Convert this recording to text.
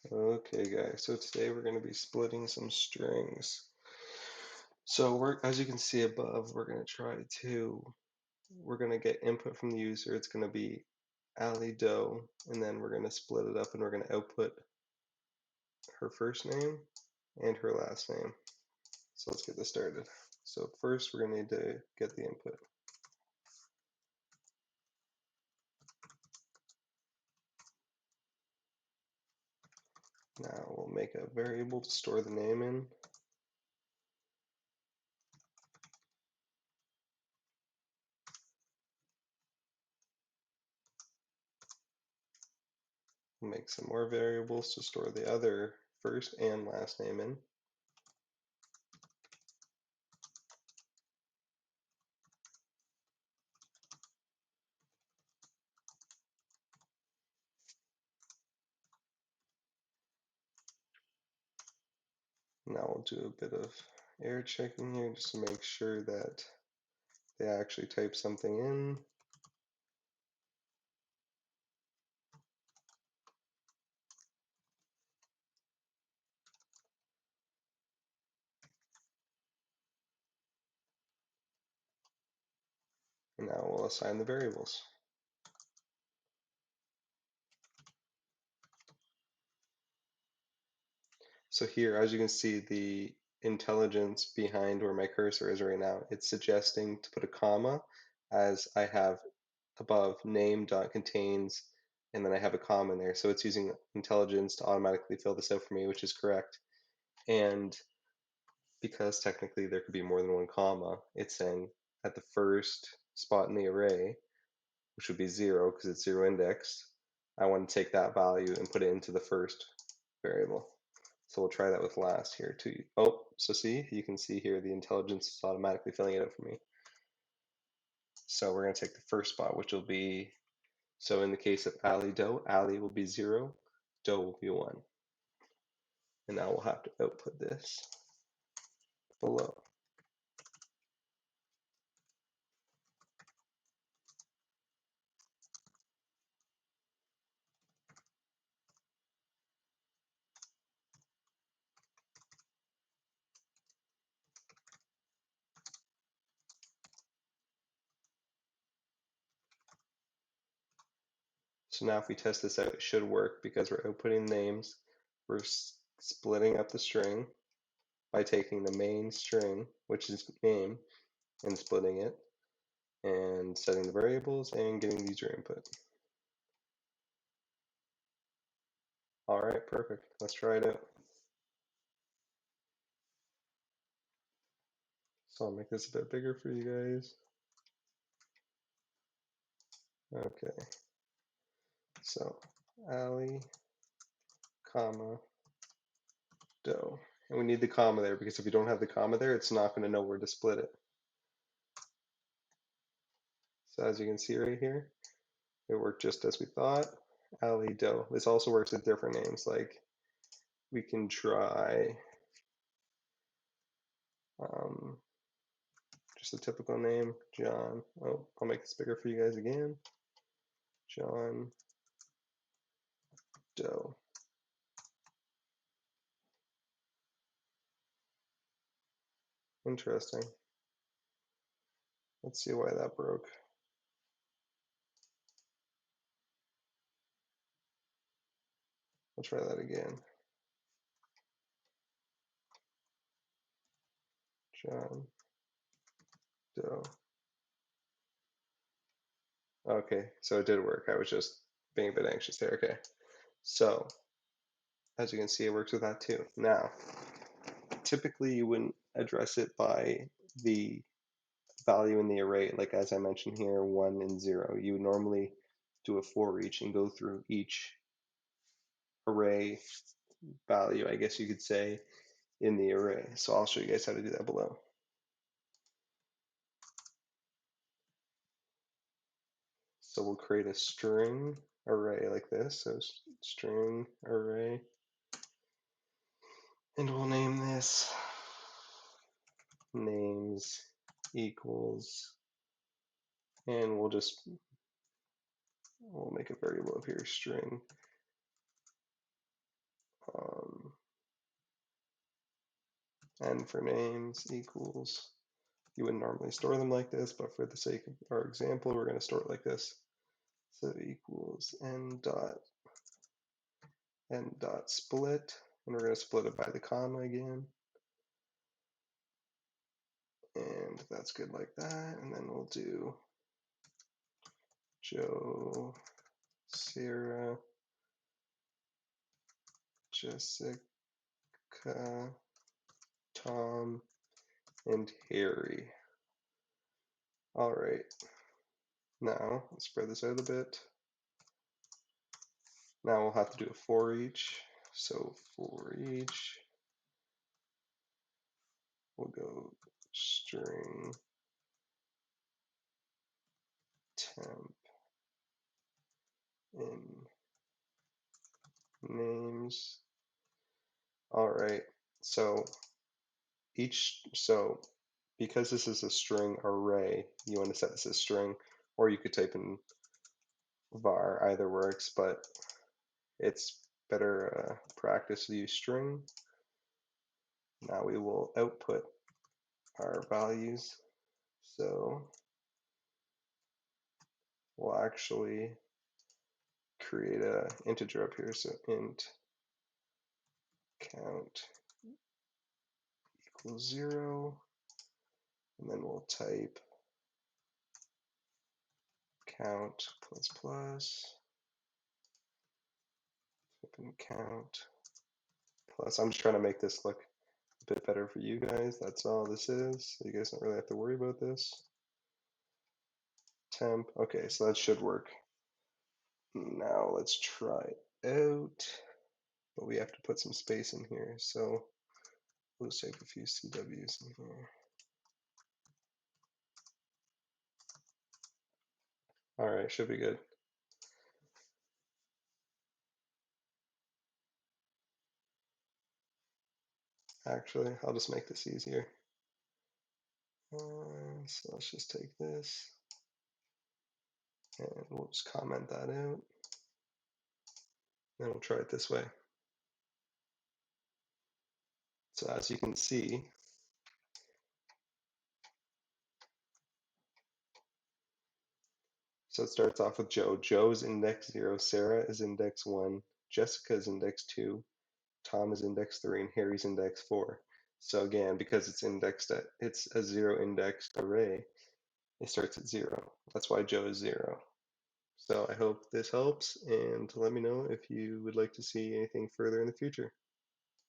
Okay, guys, so today we're going to be splitting some strings. So as you can see above, we're going to get input from the user. It's going to be Ali Doe, and then we're going to split it up and we're going to output her first name and her last name. So let's get this started. So first we're going to need to get the input. Now we'll make a variable to store the name in. We'll make some more variables to store the other first and last name in. Now we'll do a bit of error checking here just to make sure that they actually type something in. And now we'll assign the variables. So here, as you can see, the intelligence behind where my cursor is right now, it's suggesting to put a comma as I have above name.contains, and then I have a comma in there. So it's using intelligence to automatically fill this out for me, which is correct. And because technically there could be more than one comma, it's saying at the first spot in the array, which would be 0 because it's 0 indexed, I want to take that value and put it into the first variable. So we'll try that with last here too. Oh, so see, you can see here the intelligence is automatically filling it out for me. So we're going to take the first spot, which will be, so in the case of Ali Doe, Ali will be 0, Doe will be 1. And now we'll have to output this below. So now if we test this out, it should work because we're outputting names. We're splitting up the string by taking the main string, which is name, and splitting it, and setting the variables and getting the user input. All right, perfect. Let's try it out. So I'll make this a bit bigger for you guys. Okay. So Ali, comma, Doe. And we need the comma there because if we don't have the comma there, it's not going to know where to split it. So as you can see right here, it worked just as we thought. Ali, Doe. This also works with different names. Like we can try just a typical name, John. Oh, I'll make this bigger for you guys again. John Doe. Interesting. Let's see why that broke. I'll try that again. John Doe. Okay, so it did work. I was just being a bit anxious there. Okay, so as you can see, it works with that too. Now, typically you wouldn't address it by the value in the array, like as I mentioned here, 1 and 0. You would normally do a for each and go through each array value, I guess you could say, in the array. So I'll show you guys how to do that below. So we'll create a string array like this. So string array. And we'll name this names equals, and we'll make a variable of here, string n for names equals, you wouldn't normally store them like this, but for the sake of our example, we're going to store it like this. So equals n dot split, and we're going to split it by the comma again. And that's good like that. And then we'll do Joe, Sarah, Jessica, Tom, and Harry. All right, now let's spread this out a bit. Now we'll have to do a for each. So for each, we'll go string temp in names. All right, so because this is a string array, you want to set this as string, or you could type in var, either works, but it's better practice to use string. Now we will output our values. So we'll actually create a integer up here. So int count equals 0, and then we'll type count plus plus, type in count plus. I'm just trying to make this look a bit better for you guys. That's all this is. So you guys don't really have to worry about this. Temp. Okay, so that should work. Now let's try it out, but we have to put some space in here. So we'll just take a few CWs in here. All right, should be good. Actually, I'll just make this easier. So let's just take this and we'll just comment that out. Then we'll try it this way. So as you can see, so it starts off with Joe. Joe's index 0, Sarah is index 1, Jessica is index 2, Tom is index 3, and Harry's index 4. So again, because it's a 0 indexed array, it starts at 0. That's why Joe is 0. So I hope this helps, and let me know if you would like to see anything further in the future.